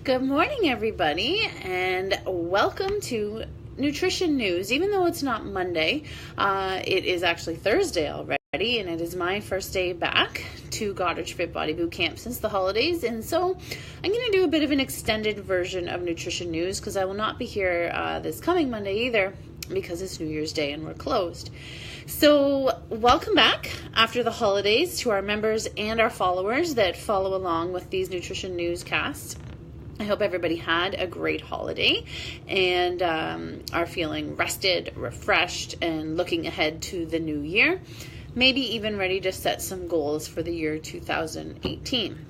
Good morning, everybody, and welcome to Nutrition News. Even though it's not Monday, it is actually Thursday already, and it is my first day back to Goddard Fit Body Boot Camp since the holidays, and so I'm going to do a bit of an extended version of Nutrition News because I will not be here this coming Monday either because it's New Year's Day and we're closed. So welcome back after the holidays to our members and our followers that follow along with these Nutrition Newscasts. I hope everybody had a great holiday and are feeling rested, refreshed, and looking ahead to the new year. Maybe even ready to set some goals for the year 2018.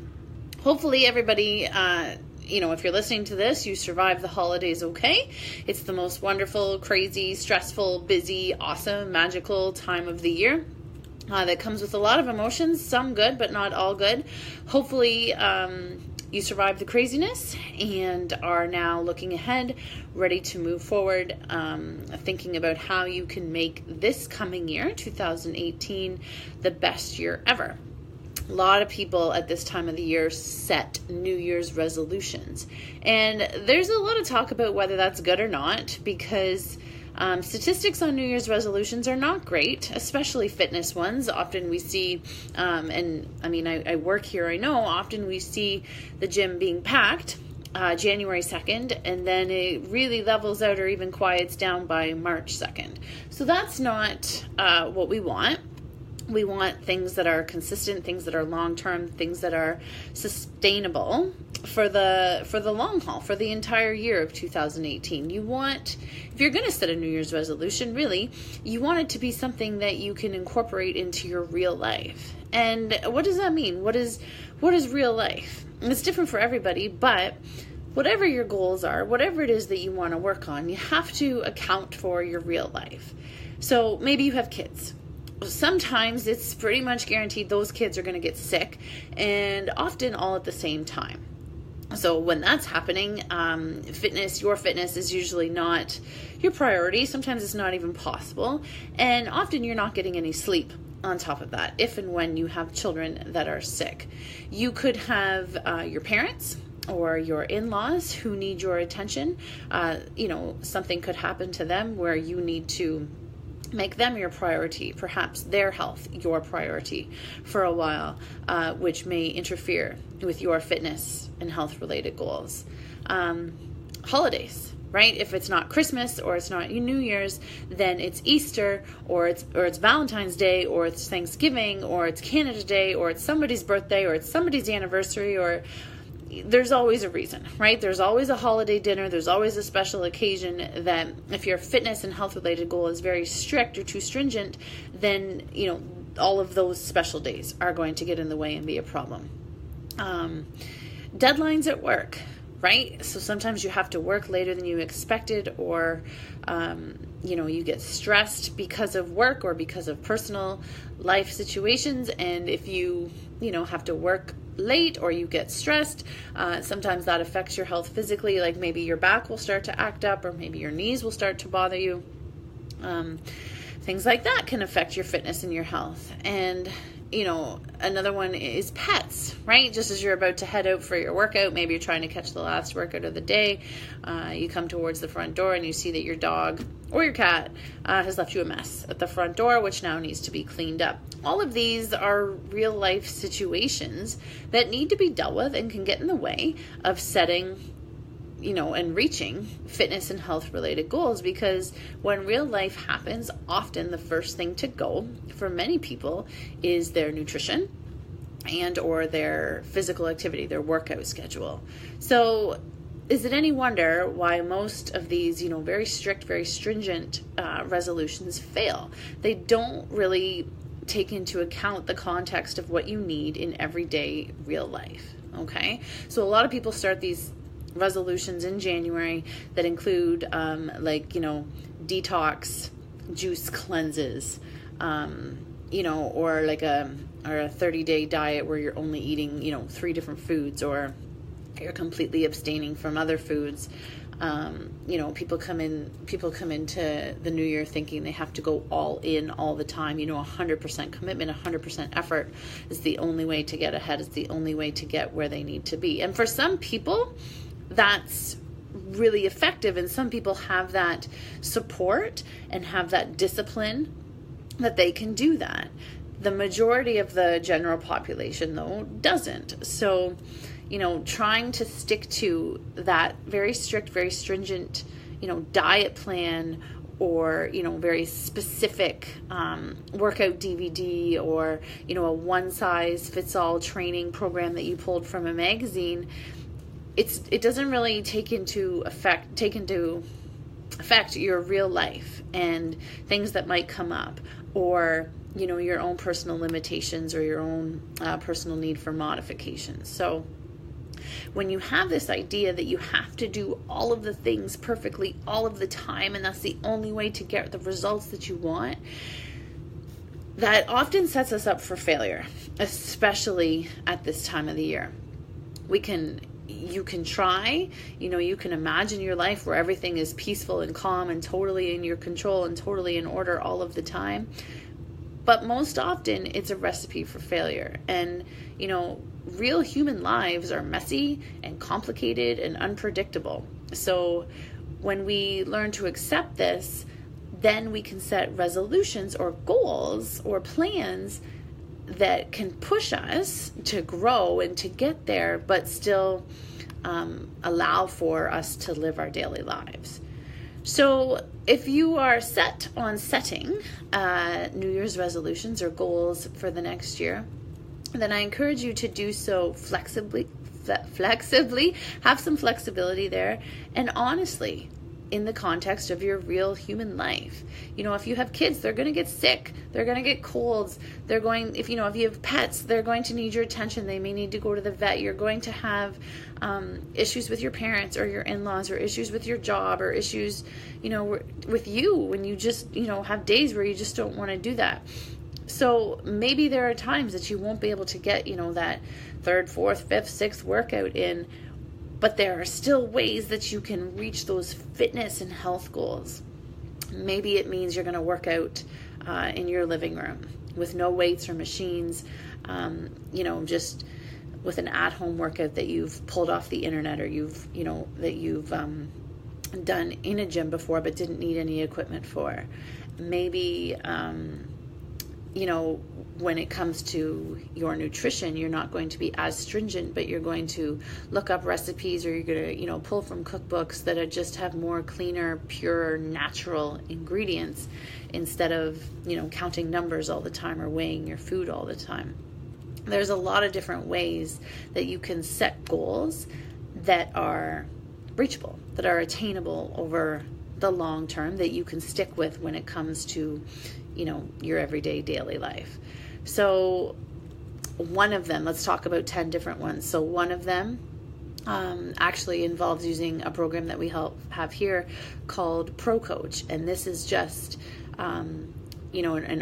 Hopefully everybody, if you're listening to this, you survived the holidays okay. It's the most wonderful, crazy, stressful, busy, awesome, magical time of the year. That comes with a lot of emotions, some good, but not all good. Hopefully, you survived the craziness and are now looking ahead, ready to move forward, thinking about how you can make this coming year, 2018, the best year ever. A lot of people at this time of the year set New Year's resolutions. And there's a lot of talk about whether that's good or not, because statistics on New Year's resolutions are not great, especially fitness ones. Often we see, I work here, I know, often we see the gym being packed January 2nd, and then it really levels out or even quiets down by March 2nd. So that's not what we want. We want things that are consistent, things that are long-term, things that are sustainable for the long haul, for the entire year of 2018. You want, if you're going to set a New Year's resolution, really, you want it to be something that you can incorporate into your real life. And what does that mean? What is real life? And it's different for everybody, but whatever your goals are, whatever it is that you want to work on, you have to account for your real life. So maybe you have kids. Sometimes it's pretty much guaranteed those kids are going to get sick, and often all at the same time. So when that's happening, your fitness is usually not your priority. Sometimes it's not even possible, and often you're not getting any sleep on top of that, if and when you have children that are sick. You could have your parents or your in-laws who need your attention. Something could happen to them where you need to make them your priority, perhaps their health your priority for a while, which may interfere with your fitness and health related goals. Holidays, right? If it's not Christmas or it's not New Year's, then it's Easter or it's Valentine's Day or it's Thanksgiving or it's Canada Day or it's somebody's birthday or it's somebody's anniversary, or there's always a reason, right? There's always a holiday dinner. There's always a special occasion that if your fitness and health related goal is very strict or too stringent, then, all of those special days are going to get in the way and be a problem. Deadlines at work, right? So sometimes you have to work later than you expected, or, you get stressed because of work or because of personal life situations. And if you, have to work late or you get stressed, sometimes that affects your health physically. Like maybe your back will start to act up, or maybe your knees will start to bother you. Things like that can affect your fitness and your health. And another one is pets, right? Just as you're about to head out for your workout, maybe you're trying to catch the last workout of the day, you come towards the front door and you see that your dog or your cat has left you a mess at the front door, which now needs to be cleaned up. All of these are real life situations that need to be dealt with and can get in the way of setting and reaching fitness and health related goals, because when real life happens, often the first thing to go for many people is their nutrition and or their physical activity, their workout schedule. So is it any wonder why most of these, very strict, very stringent resolutions fail? They don't really take into account the context of what you need in everyday real life. Okay. So a lot of people start these resolutions in January that include detox juice cleanses, or like a 30-day diet where you're only eating 3 different foods, or you're completely abstaining from other foods. People come into the new year thinking they have to go all in all the time. 100% commitment, 100% effort is the only way to get ahead. It's the only way to get where they need to be. And for some people, that's really effective, and some people have that support and have that discipline that they can do that. The majority of the general population, though, doesn't. So, trying to stick to that very strict, very stringent, diet plan, or, very specific workout DVD, or, a one-size-fits-all training program that you pulled from a magazine, it doesn't really take into effect your real life and things that might come up, or your own personal limitations, or your own personal need for modifications. So when you have this idea that you have to do all of the things perfectly all of the time, and that's the only way to get the results that you want, that often sets us up for failure, especially at this time of the year. You can try, you can imagine your life where everything is peaceful and calm and totally in your control and totally in order all of the time. But most often it's a recipe for failure. And, real human lives are messy and complicated and unpredictable. So when we learn to accept this, then we can set resolutions or goals or plans that can push us to grow and to get there, but still allow for us to live our daily lives. So if you are set on setting New Year's resolutions or goals for the next year, then I encourage you to do so flexibly, have some flexibility there, and honestly, in the context of your real human life. If you have kids, they're going to get sick, they're going to get colds, if you have pets, they're going to need your attention, they may need to go to the vet, you're going to have issues with your parents or your in-laws, or issues with your job, or issues, with you, when you just, have days where you just don't want to do that. So maybe there are times that you won't be able to get, that third, fourth, fifth, sixth workout in, but there are still ways that you can reach those fitness and health goals. Maybe it means you're going to work out in your living room with no weights or machines, just with an at-home workout that you've pulled off the internet, or you've done in a gym before but didn't need any equipment for. Maybe when it comes to your nutrition, you're not going to be as stringent, but you're going to look up recipes, or you're going to, pull from cookbooks that just have more cleaner, pure, natural ingredients, instead of, counting numbers all the time or weighing your food all the time. There's a lot of different ways that you can set goals that are reachable, that are attainable over the long term, that you can stick with when it comes to, your everyday daily life. So one of them, let's talk about 10 different ones. So one of them actually involves using a program that we have here called Pro Coach. And this is just, an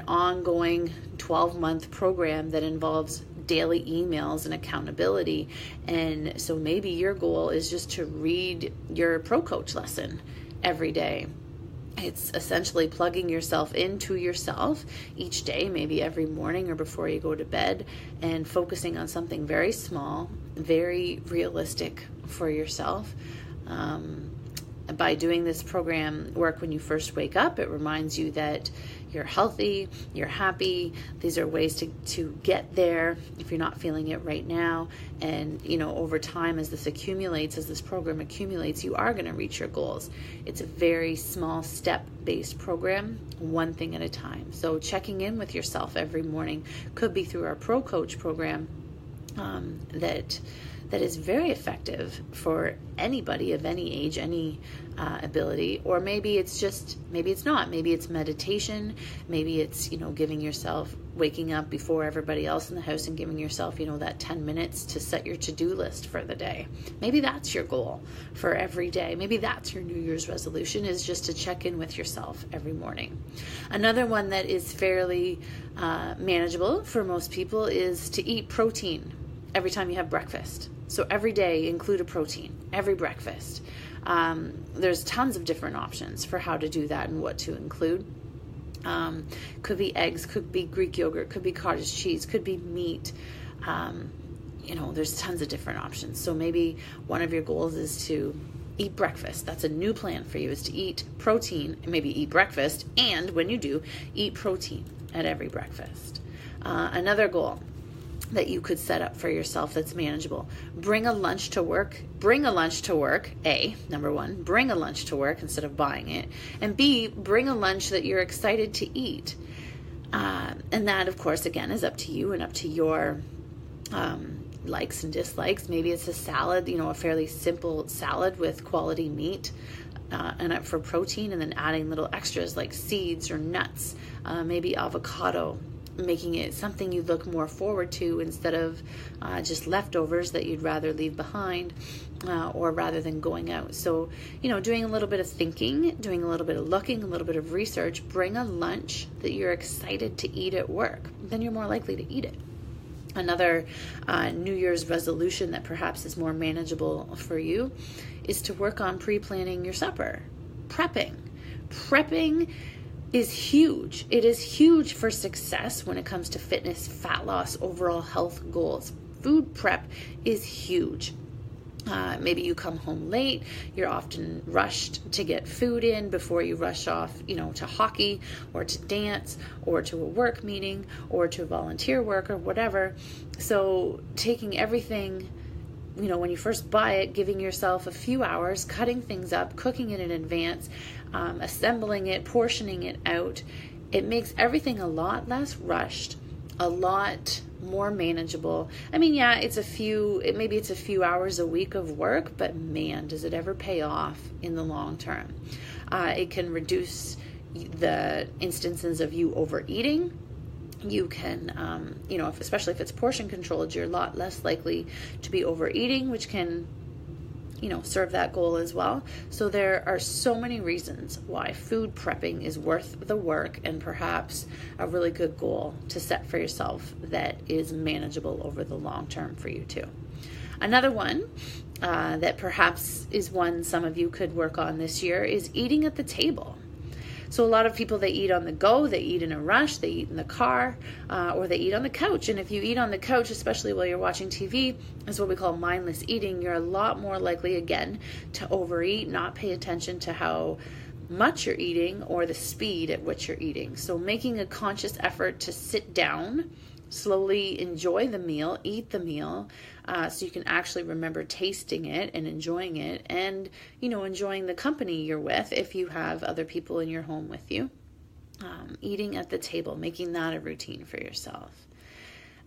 ongoing 12-month program that involves daily emails and accountability. And so maybe your goal is just to read your Pro Coach lesson every day. It's essentially plugging yourself into yourself each day, maybe every morning or before you go to bed, and focusing on something very small, very realistic for yourself. By doing this program work when you first wake up, it reminds you that you're healthy, you're happy. These are ways to get there if you're not feeling it right now. And, over time, as this program accumulates, you are going to reach your goals. It's a very small step-based program, one thing at a time. So checking in with yourself every morning could be through our Pro Coach program that is very effective for anybody of any age, any ability. Or maybe it's not. Maybe it's meditation. Maybe it's, giving yourself, waking up before everybody else in the house and giving yourself, that 10 minutes to set your to-do list for the day. Maybe that's your goal for every day. Maybe that's your New Year's resolution, is just to check in with yourself every morning. Another one that is fairly manageable for most people is to eat protein every time you have breakfast. So every day include a protein, every breakfast. There's tons of different options for how to do that and what to include. Could be eggs, could be Greek yogurt, could be cottage cheese, could be meat. there's tons of different options. So maybe one of your goals is to eat breakfast. That's a new plan for you, is to eat protein, maybe eat breakfast, and when you do, eat protein at every breakfast. Another goal that you could set up for yourself that's manageable: bring a lunch to work. Number one, bring a lunch to work instead of buying it. And B, bring a lunch that you're excited to eat. And that, of course, again, is up to you and up to your likes and dislikes. Maybe it's a salad, a fairly simple salad with quality meat and for protein, and then adding little extras like seeds or nuts, maybe avocado, making it something you look more forward to instead of just leftovers that you'd rather leave behind, or rather than going out. So, doing a little bit of thinking, doing a little bit of looking, a little bit of research. Bring a lunch that you're excited to eat at work. Then you're more likely to eat it. Another New Year's resolution that perhaps is more manageable for you is to work on pre-planning your supper. Prepping is huge. It is huge for success when it comes to fitness, fat loss, overall health goals. Food prep is huge. Maybe you come home late. You're often rushed to get food in before you rush off, to hockey or to dance or to a work meeting or to volunteer work or whatever. So taking everything, when you first buy it, giving yourself a few hours, cutting things up, cooking it in advance, assembling it, portioning it out, it makes everything a lot less rushed, a lot more manageable. maybe it's a few hours a week of work, but man, does it ever pay off in the long term. It can reduce the instances of you overeating. You can, especially if it's portion controlled, you're a lot less likely to be overeating, which can serve that goal as well. So there are so many reasons why food prepping is worth the work, and perhaps a really good goal to set for yourself that is manageable over the long term for you too. Another one that perhaps is one some of you could work on this year is eating at the table. So a lot of people, they eat on the go, they eat in a rush, they eat in the car, or they eat on the couch. And if you eat on the couch, especially while you're watching TV, is what we call mindless eating. You're a lot more likely, again, to overeat, not pay attention to how much you're eating or the speed at which you're eating. So making a conscious effort to sit down, slowly enjoy the meal, eat the meal, so you can actually remember tasting it and enjoying it, and enjoying the company you're with if you have other people in your home with you. Eating at the table, making that a routine for yourself.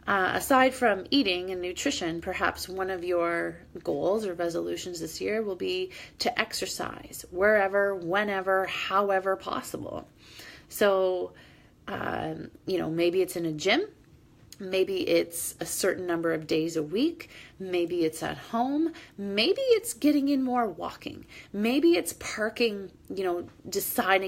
Aside from eating and nutrition, perhaps one of your goals or resolutions this year will be to exercise wherever, whenever, however possible. So, maybe it's in a gym. Maybe it's a certain number of days a week. Maybe it's at home. Maybe it's getting in more walking. Maybe it's parking,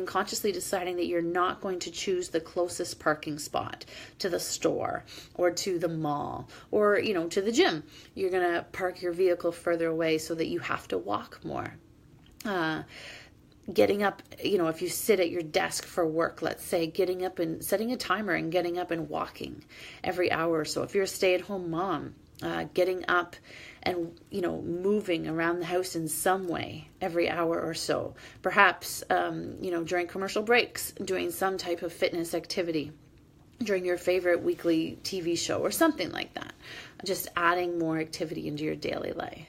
consciously deciding that you're not going to choose the closest parking spot to the store or to the mall or, to the gym. You're going to park your vehicle further away so that you have to walk more. Getting up, if you sit at your desk for work, let's say, getting up and setting a timer and getting up and walking every hour or so. If you're a stay-at-home mom, getting up and, moving around the house in some way every hour or so. Perhaps, during commercial breaks, doing some type of fitness activity during your favorite weekly TV show or something like that. Just adding more activity into your daily life.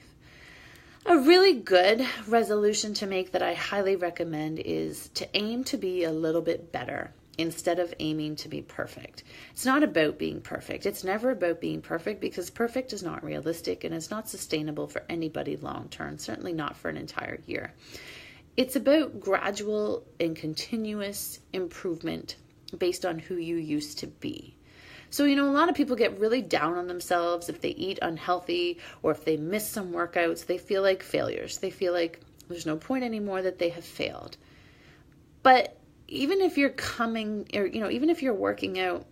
A really good resolution to make that I highly recommend is to aim to be a little bit better instead of aiming to be perfect. It's not about being perfect. It's never about being perfect, because perfect is not realistic and it's not sustainable for anybody long term, certainly not for an entire year. It's about gradual and continuous improvement based on who you used to be. So, a lot of people get really down on themselves if they eat unhealthy or if they miss some workouts. They feel like failures. They feel like there's no point anymore, that they have failed. But even if you're even if you're working out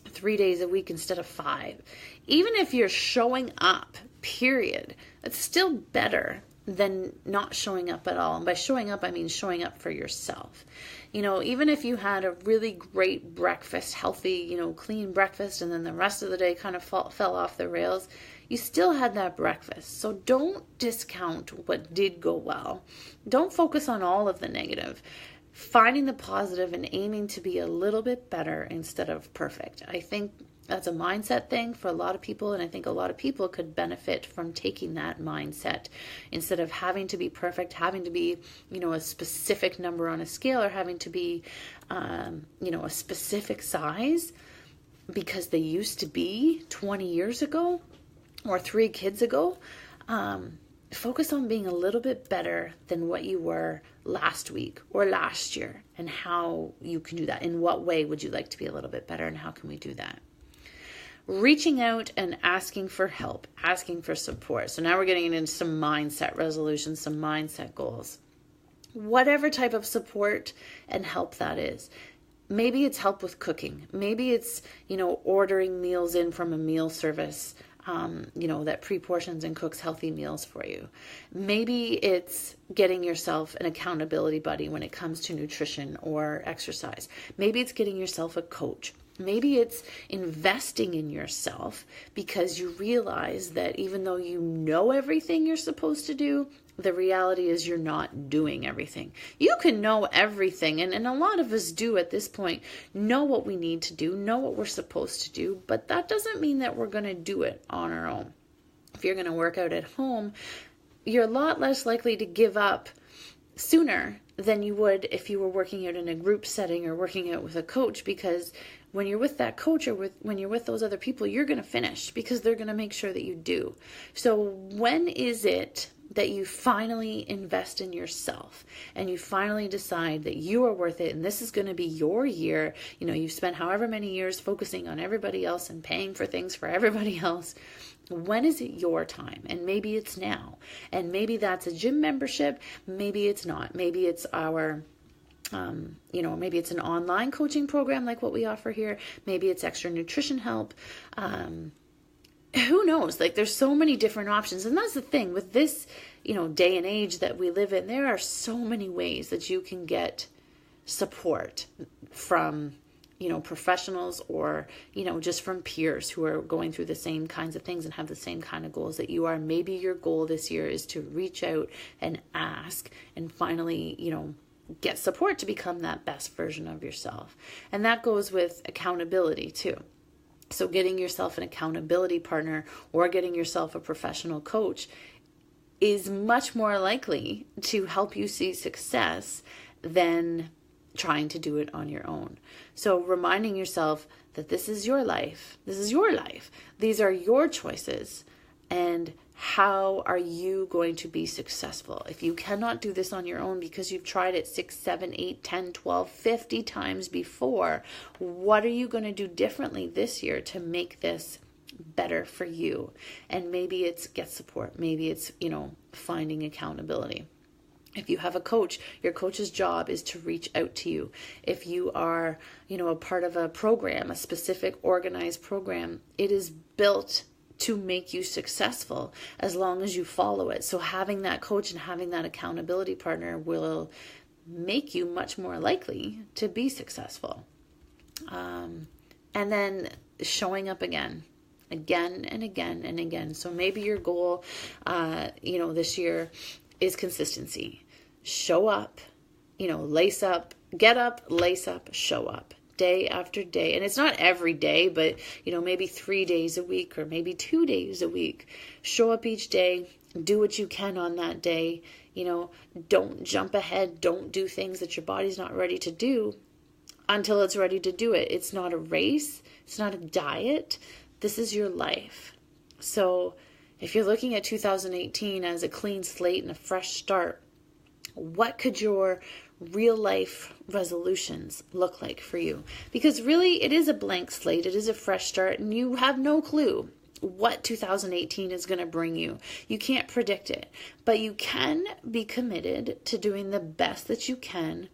3 days a week instead of 5, even if you're showing up, period, that's still better than not showing up at all. And by showing up, I mean showing up for yourself. Even if you had a really great breakfast, healthy, clean breakfast, and then the rest of the day kind of fell off the rails, you still had that breakfast. So don't discount what did go well. Don't focus on all of the negative. Finding the positive and aiming to be a little bit better instead of perfect. I think that's a mindset thing for a lot of people, and I think a lot of people could benefit from taking that mindset instead of having to be perfect, having to be, a specific number on a scale, or having to be, a specific size because they used to be 20 years ago or 3 kids ago. Focus on being a little bit better than what you were last week or last year, and how you can do that. In what way would you like to be a little bit better, and how can we do that? Reaching out and asking for help, asking for support. So now we're getting into some mindset resolutions, some mindset goals. Whatever type of support and help that is. Maybe it's help with cooking. Maybe it's, ordering meals in from a meal service, that pre-portions and cooks healthy meals for you. Maybe it's getting yourself an accountability buddy when it comes to nutrition or exercise. Maybe it's getting yourself a coach. Maybe it's investing in yourself because you realize that even though you know everything you're supposed to do, the reality is you're not doing everything. You can know everything, and a lot of us do at this point know what we need to do, know what we're supposed to do, but that doesn't mean that we're going to do it on our own. If you're going to work out at home, you're a lot less likely to give up sooner than you would if you were working out in a group setting or working out with a coach, because when you're with that coach or when you're with those other people, you're going to finish because they're going to make sure that you do. So when is it that you finally invest in yourself and you finally decide that you are worth it and this is going to be your year? You've spent however many years focusing on everybody else and paying for things for everybody else. When is it your time? And maybe it's now. And maybe that's a gym membership. Maybe it's not. Maybe it's our maybe it's an online coaching program like what we offer here. Maybe it's extra nutrition help. Who knows? There's so many different options. And that's the thing with this, day and age that we live in. There are so many ways that you can get support from, professionals or, just from peers who are going through the same kinds of things and have the same kind of goals that you are. Maybe your goal this year is to reach out and ask and finally, get support to become that best version of yourself. And that goes with accountability too. So getting yourself an accountability partner or getting yourself a professional coach is much more likely to help you see success than trying to do it on your own. So reminding yourself that this is your life. This is your life. These are your choices. And how are you going to be successful? If you cannot do this on your own because you've tried it 6, 7, 8, 10, 12, 50 times before, what are you going to do differently this year to make this better for you? And maybe it's get support. Maybe it's, finding accountability. If you have a coach, your coach's job is to reach out to you. If you are, a part of a program, a specific organized program, it is built to make you successful as long as you follow it. So having that coach and having that accountability partner will make you much more likely to be successful. And then showing up again and again and again. So maybe your goal, this year is consistency. Show up, lace up, get up, lace up, show up. Day after day. And it's not every day, but maybe 3 days a week or maybe 2 days a week. Show up each day, do what you can on that day. Don't jump ahead, don't do things that your body's not ready to do until it's ready to do it. It's not a race, it's not a diet. This is your life. So if you're looking at 2018 as a clean slate and a fresh start, what could your real life resolutions look like for you? Because really it is a blank slate, it is a fresh start, and you have no clue what 2018 is going to bring you. You can't predict it, but you can be committed to doing the best that you can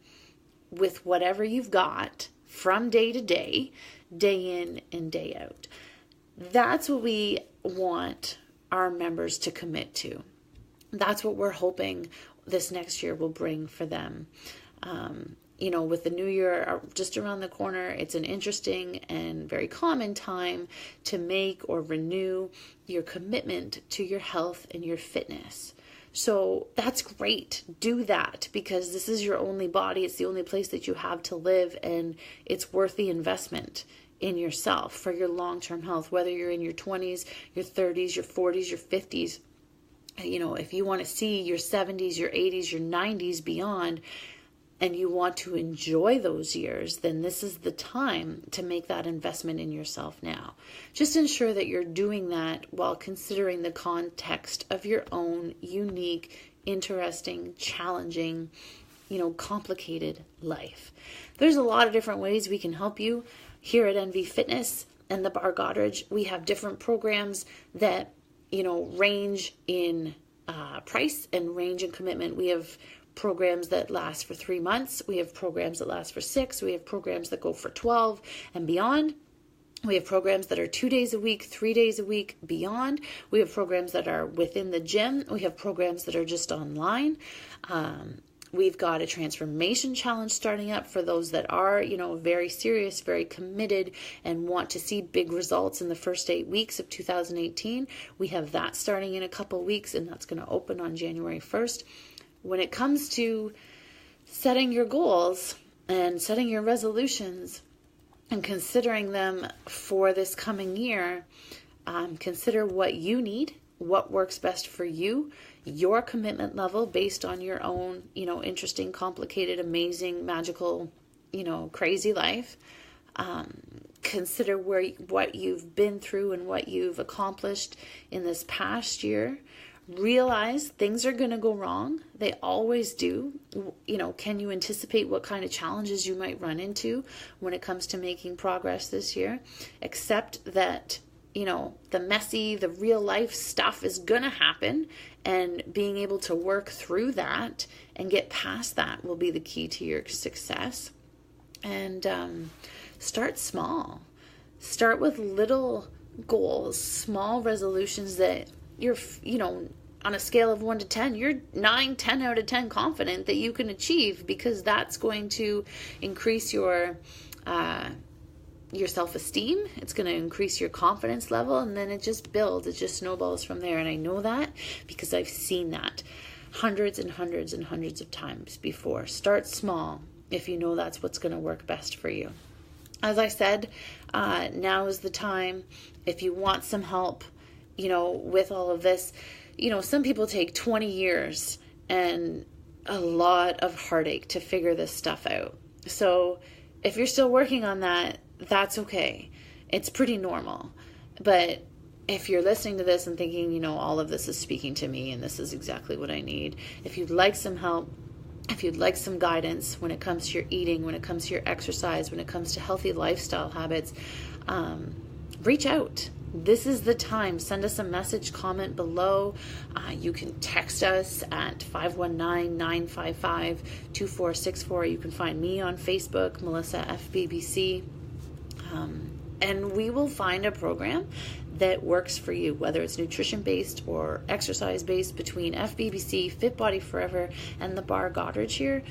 with whatever you've got from day to day, day in and day out. That's what we want our members to commit to. That's what we're hoping this next year will bring for them. with the new year just around the corner, it's an interesting and very common time to make or renew your commitment to your health and your fitness. So that's great. Do that, because this is your only body. It's the only place that you have to live, and it's worth the investment in yourself for your long-term health, whether you're in your 20s, your 30s, your 40s, your 50s. If you want to see your 70s, your 80s, your 90s beyond, and you want to enjoy those years, then this is the time to make that investment in yourself now. Just ensure that you're doing that while considering the context of your own unique, interesting, challenging, complicated life. There's a lot of different ways we can help you here at NV Fitness and the Bar Goddard. We have different programs that, range in price and range in commitment. We have programs that last for 3 months. We have programs that last for 6. We have programs that go for 12 and beyond. We have programs that are 2 days a week, 3 days a week, beyond. We have programs that are within the gym. We have programs that are just online. We've got a transformation challenge starting up for those that are, very serious, very committed, and want to see big results in the first 8 weeks of 2018. We have that starting in a couple weeks, and that's going to open on January 1st. When it comes to setting your goals and setting your resolutions and considering them for this coming year, consider what you need, what works best for you, your commitment level based on your own, interesting, complicated, amazing, magical, crazy life. Consider what you've been through and what you've accomplished in this past year. Realize things are going to go wrong. They always do. Can you anticipate what kind of challenges you might run into when it comes to making progress this year? Accept that, the messy, the real life stuff is going to happen, and being able to work through that and get past that will be the key to your success. And start small. Start with little goals, small resolutions that you're, on a scale of 1 to 10, you're 9, 10 out of 10 confident that you can achieve, because that's going to increase your self-esteem. It's going to increase your confidence level, and then it just builds. It just snowballs from there. And I know that because I've seen that hundreds and hundreds and hundreds of times before. Start small if you know that's what's going to work best for you. As I said, now is the time. If you want some help, with all of this, some people take 20 years and a lot of heartache to figure this stuff out. So if you're still working on that, that's okay. It's pretty normal. But if you're listening to this and thinking, all of this is speaking to me and this is exactly what I need, if you'd like some help, if you'd like some guidance when it comes to your eating, when it comes to your exercise, when it comes to healthy lifestyle habits, reach out. This is the time. Send us a message, comment below. You can text us at 519-955-2464. You can find me on Facebook, Melissa FBBC. And we will find a program that works for you, whether it's nutrition-based or exercise-based. Between FBBC, Fit Body Forever, and the Bar Goddard here,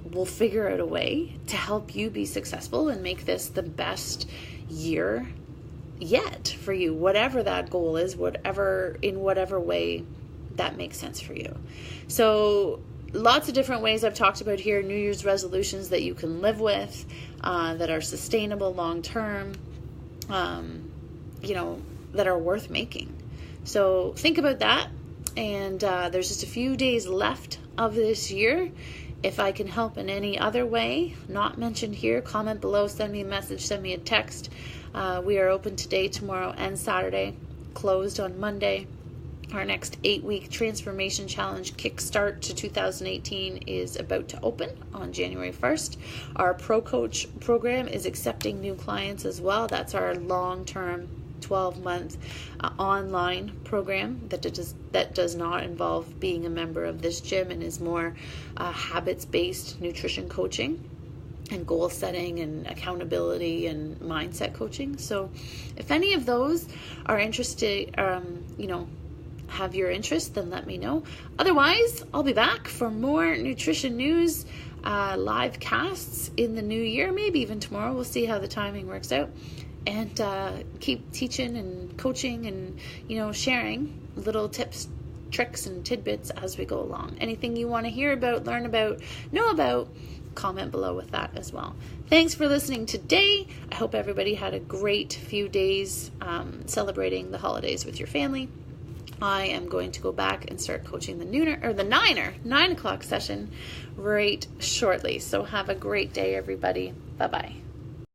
we'll figure out a way to help you be successful and make this the best year yet for you, whatever that goal is, in whatever way that makes sense for you. So lots of different ways I've talked about here, New Year's resolutions that you can live with, that are sustainable long term, that are worth making. So think about that. And there's just a few days left of this year. If I can help in any other way, not mentioned here, comment below, send me a message, send me a text. We are open today, tomorrow, and Saturday, closed on Monday. Our next 8-week transformation challenge kickstart to 2018 is about to open on January 1st. Our Pro Coach program is accepting new clients as well. That's our long-term 12-month online program that does not involve being a member of this gym and is more habits-based nutrition coaching and goal setting and accountability and mindset coaching. So if any of those are interested, have your interest, then let me know. Otherwise, I'll be back for more nutrition news, live casts in the new year, maybe even tomorrow. We'll see how the timing works out. And keep teaching and coaching and, sharing little tips, tricks, and tidbits as we go along. Anything you want to hear about, learn about, know about, comment below with that as well. Thanks for listening today. I hope everybody had a great few days celebrating the holidays with your family. I am going to go back and start coaching the 9 o'clock session right shortly. So have a great day, everybody. Bye-bye.